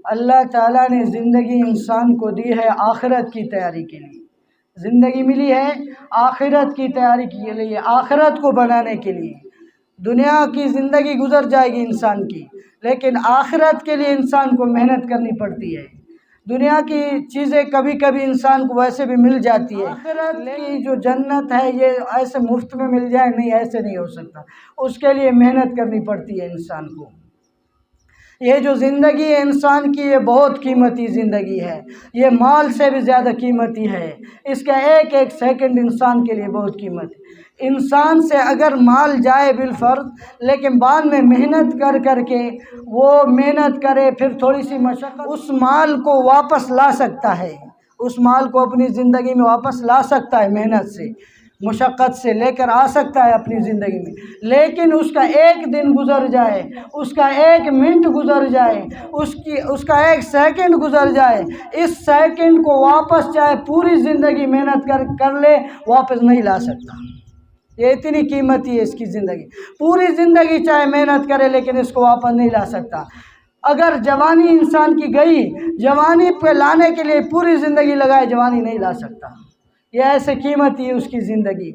اللہ تعالیٰ نے زندگی انسان کو دی ہے آخرت کی تیاری کے لیے، زندگی ملی ہے آخرت کی تیاری کے لیے، آخرت کو بنانے کے لیے۔ دنیا کی زندگی گزر جائے گی انسان کی، لیکن آخرت کے لیے انسان کو محنت کرنی پڑتی ہے۔ دنیا کی چیزیں کبھی کبھی انسان کو ویسے بھی مل جاتی ہے، آخرت کی جو جنت ہے یہ ایسے مفت میں مل جائے نہیں، ایسے نہیں ہو سکتا، اس کے لیے محنت کرنی پڑتی ہے انسان کو۔ یہ جو زندگی ہے انسان کی، یہ بہت قیمتی زندگی ہے، یہ مال سے بھی زیادہ قیمتی ہے، اس کا ایک ایک سیکنڈ انسان کے لیے بہت قیمت ہے۔ انسان سے اگر مال جائے بالفرض، لیکن بعد میں محنت کر کے وہ محنت کرے، پھر تھوڑی سی مشقت، اس مال کو واپس لا سکتا ہے، اس مال کو اپنی زندگی میں واپس لا سکتا ہے، محنت سے مشقت سے لے کر آ سکتا ہے اپنی زندگی میں۔ لیکن اس کا ایک دن گزر جائے، اس کا ایک منٹ گزر جائے، اس کا ایک سیکنڈ گزر جائے، اس سیکنڈ کو واپس چاہے پوری زندگی محنت کر لے، واپس نہیں لا سکتا۔ یہ اتنی قیمتی ہے اس کی زندگی، پوری زندگی چاہے محنت کرے لیکن اس کو واپس نہیں لا سکتا۔ اگر جوانی انسان کی گئی، جوانی پہ لانے کے لیے پوری زندگی لگائے، جوانی نہیں لا سکتا۔ یہ ایسے قیمتی ہے اس کی زندگی۔